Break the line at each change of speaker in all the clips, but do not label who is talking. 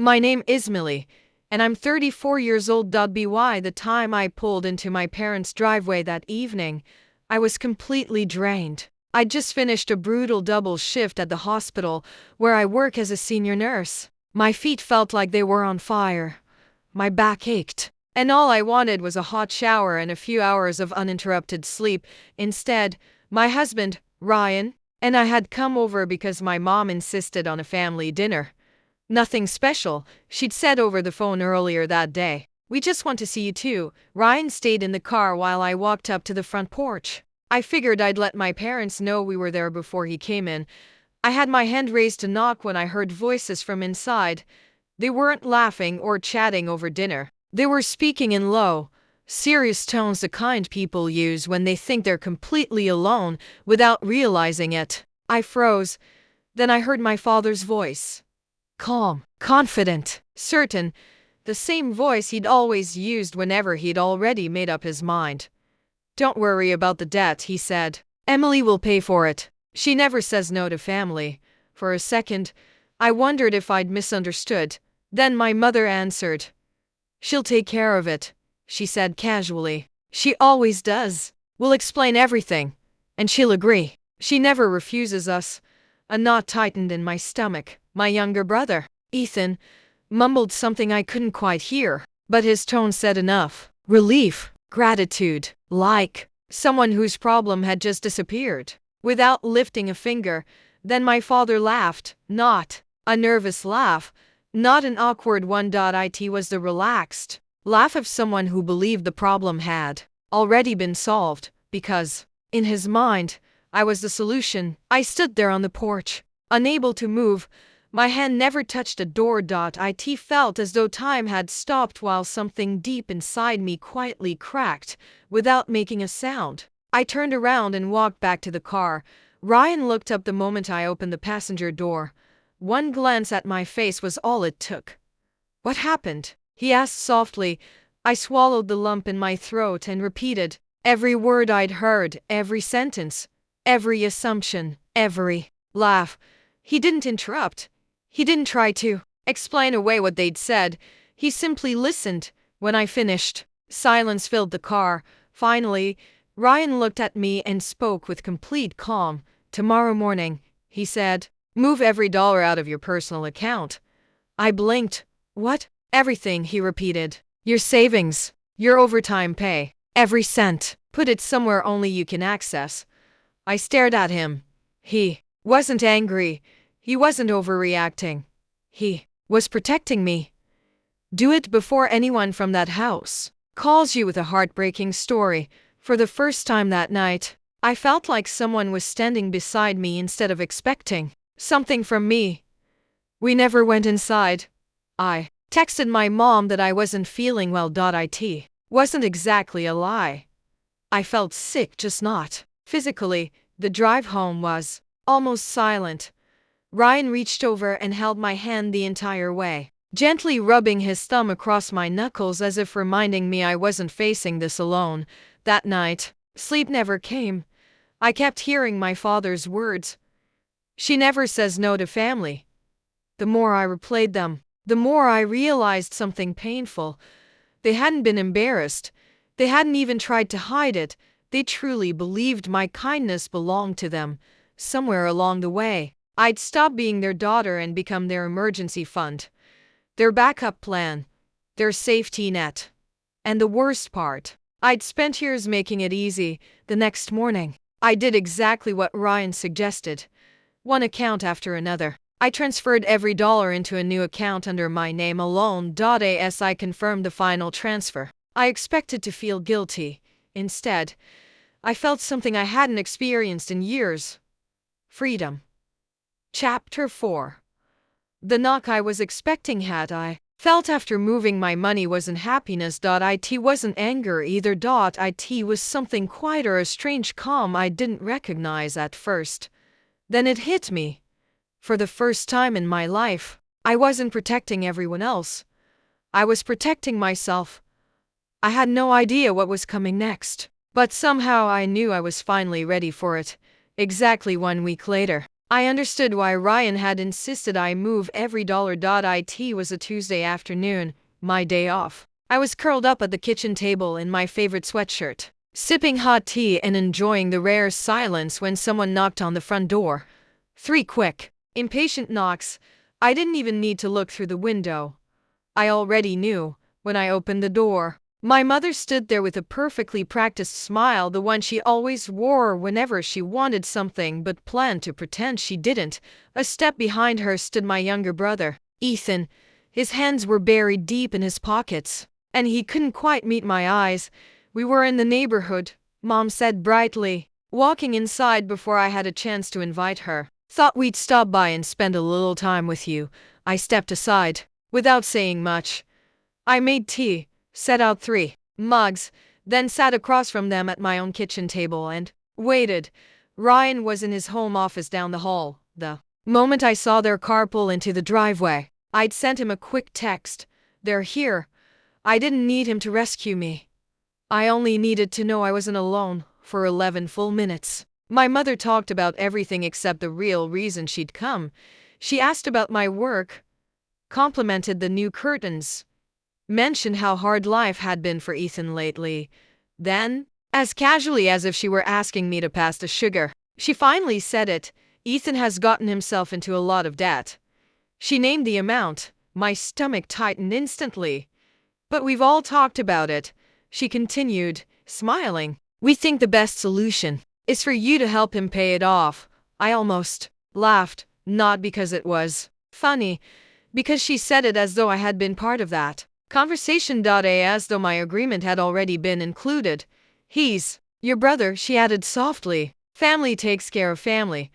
My name is Millie, and I'm 34 years old. By the time I pulled into my parents' driveway that evening, I was completely drained. I'd just finished a brutal double shift at the hospital where I work as a senior nurse. My feet felt like they were on fire. My back ached. And all I wanted was a hot shower and a few hours of uninterrupted sleep. Instead, my husband, Ryan, and I had come over because my mom insisted on a family dinner. Nothing special, she'd said over the phone earlier that day. We just want to see you too. Ryan stayed in the car while I walked up to the front porch. I figured I'd let my parents know we were there before he came in. I had my hand raised to knock when I heard voices from inside. They weren't laughing or chatting over dinner. They were speaking in low, serious tones, the kind people use when they think they're completely alone without realizing it. I froze. Then I heard my father's voice. Calm, confident, certain. The same voice he'd always used whenever he'd already made up his mind. Don't worry about the debt, he said. Emily will pay for it. She never says no to family. For a second, I wondered if I'd misunderstood. Then my mother answered. She'll take care of it, she said casually. She always does. We'll explain everything. And she'll agree. She never refuses us. A knot tightened in my stomach. My younger brother, Ethan, mumbled something I couldn't quite hear, but his tone said enough. Relief, gratitude, like someone whose problem had just disappeared. Without lifting a finger, then my father laughed, not a nervous laugh, not an awkward one. It was the relaxed laugh of someone who believed the problem had already been solved, because, in his mind, I was the solution. I stood there on the porch, unable to move. My hand never touched a door. It felt as though time had stopped while something deep inside me quietly cracked without making a sound. I turned around and walked back to the car. Ryan looked up the moment I opened the passenger door. One glance at my face was all it took. What happened? He asked softly. I swallowed the lump in my throat and repeated every word I'd heard, every sentence, every assumption, every laugh. He didn't interrupt. He didn't try to explain away what they'd said. He simply listened. When I finished, silence filled the car. Finally, Ryan looked at me and spoke with complete calm. Tomorrow morning, he said, move every dollar out of your personal account. I blinked. What? Everything, he repeated. Your savings, your overtime pay, every cent. Put it somewhere only you can access. I stared at him. He wasn't angry. He wasn't overreacting. He was protecting me. Do it before anyone from that house calls you with a heartbreaking story. For the first time that night, I felt like someone was standing beside me instead of expecting something from me. We never went inside. I texted my mom that I wasn't feeling well. It wasn't exactly a lie. I felt sick, just not physically. The drive home was almost silent. Ryan reached over and held my hand the entire way, gently rubbing his thumb across my knuckles as if reminding me I wasn't facing this alone. That night, sleep never came. I kept hearing my father's words. She never says no to family. The more I replayed them, the more I realized something painful. They hadn't been embarrassed. They hadn't even tried to hide it. They truly believed my kindness belonged to them. Somewhere along the way, I'd stop being their daughter and become their emergency fund, their backup plan, their safety net. And the worst part, I'd spent years making it easy. The next morning, I did exactly what Ryan suggested. One account after another, I transferred every dollar into a new account under my name alone. As I confirmed the final transfer, I expected to feel guilty. Instead, I felt something I hadn't experienced in years. Freedom. Chapter 4. The knock I was expecting had I felt after moving my money wasn't happiness. It wasn't anger either. It was something quieter, a strange calm I didn't recognize at first. Then it hit me. For the first time in my life, I wasn't protecting everyone else. I was protecting myself. I had no idea what was coming next, but somehow I knew I was finally ready for it. Exactly 1 week later, I understood why Ryan had insisted I move every dollar. It was a Tuesday afternoon, my day off. I was curled up at the kitchen table in my favorite sweatshirt, sipping hot tea and enjoying the rare silence when someone knocked on the front door. 3 quick, impatient knocks. I didn't even need to look through the window. I already knew when I opened the door. My mother stood there with a perfectly practiced smile, the one she always wore whenever she wanted something but planned to pretend she didn't. A step behind her stood my younger brother, Ethan. His hands were buried deep in his pockets, and he couldn't quite meet my eyes. We were in the neighborhood, Mom said brightly, walking inside before I had a chance to invite her. Thought we'd stop by and spend a little time with you. I stepped aside, without saying much. I made tea, set out 3 mugs, then sat across from them at my own kitchen table and waited. Ryan was in his home office down the hall. The moment I saw their car pull into the driveway, I'd sent him a quick text. They're here. I didn't need him to rescue me. I only needed to know I wasn't alone for 11 full minutes. My mother talked about everything except the real reason she'd come. She asked about my work, complimented the new curtains, mentioned how hard life had been for Ethan lately. Then, as casually as if she were asking me to pass the sugar, she finally said it. Ethan has gotten himself into a lot of debt. She named the amount. My stomach tightened instantly. But we've all talked about it, she continued, smiling. We think the best solution is for you to help him pay it off. I almost laughed, not because it was funny, because she said it as though I had been part of that conversation. As though my agreement had already been included. He's your brother, she added softly. Family takes care of family.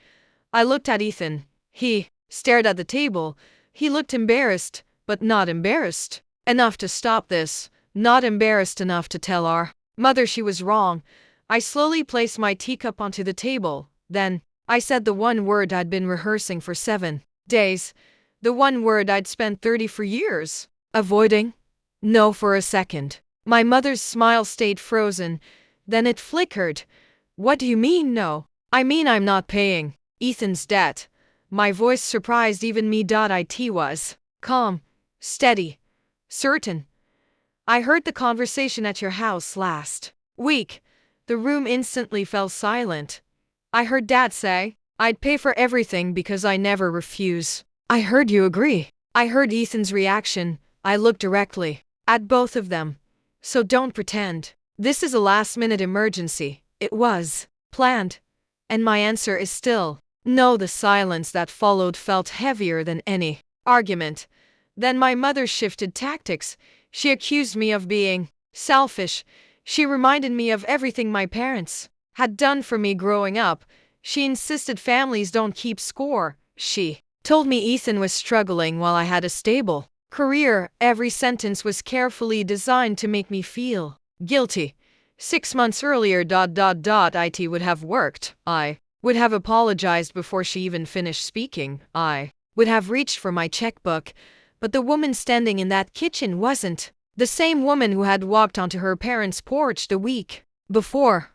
I looked at Ethan. He stared at the table. He looked embarrassed, but not embarrassed enough to stop this, not embarrassed enough to tell our mother she was wrong. I slowly placed my teacup onto the table. Then I said the one word I'd been rehearsing for 7 days, the one word I'd spent 34 years avoiding. No, for a second. My mother's smile stayed frozen. Then it flickered. What do you mean, no? I mean I'm not paying Ethan's debt. My voice surprised even me. It was calm, steady, certain. I heard the conversation at your house last week. The room instantly fell silent. I heard Dad say, I'd pay for everything because I never refuse. I heard you agree. I heard Ethan's reaction. I looked directly at both of them. So don't pretend this is a last-minute emergency. It was planned. And my answer is still no. The silence that followed felt heavier than any argument. Then my mother shifted tactics. She accused me of being selfish. She reminded me of everything my parents had done for me growing up. She insisted families don't keep score. She told me Ethan was struggling while I had a stable career. Every sentence was carefully designed to make me feel guilty. 6 months earlier, it would have worked. I would have apologized before she even finished speaking. I would have reached for my checkbook. But the woman standing in that kitchen wasn't the same woman who had walked onto her parents' porch the week before.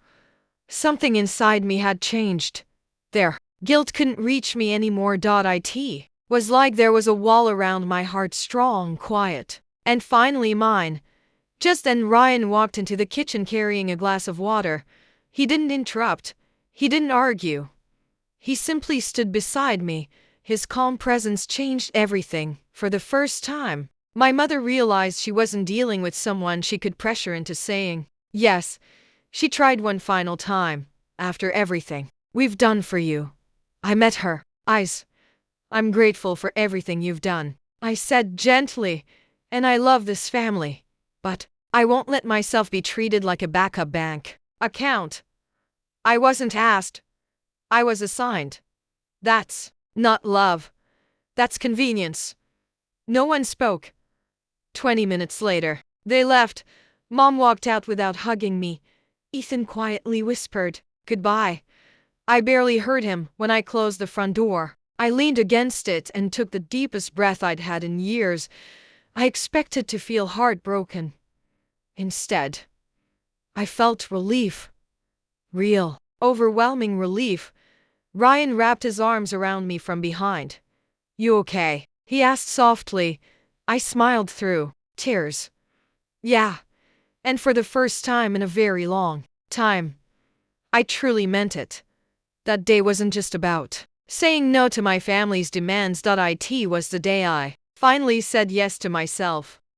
Something inside me had changed. Their guilt couldn't reach me anymore. It was like there was a wall around my heart, strong, quiet, and finally mine. Just then Ryan walked into the kitchen carrying a glass of water. He didn't interrupt. He didn't argue. He simply stood beside me. His calm presence changed everything. For the first time, my mother realized she wasn't dealing with someone she could pressure into saying yes. She tried one final time. After everything we've done for you. I met her eyes. I'm grateful for everything you've done, I said gently, and I love this family. But I won't let myself be treated like a backup bank account. I wasn't asked. I was assigned. That's not love. That's convenience. No one spoke. 20 minutes later, they left. Mom walked out without hugging me. Ethan quietly whispered, "Goodbye." I barely heard him when I closed the front door. I leaned against it and took the deepest breath I'd had in years. I expected to feel heartbroken. Instead, I felt relief. Real, overwhelming relief. Ryan wrapped his arms around me from behind. You okay? He asked softly. I smiled through tears. Yeah. And for the first time in a very long time, I truly meant it. That day wasn't just about saying no to my family's demands. It was the day I finally said yes to myself.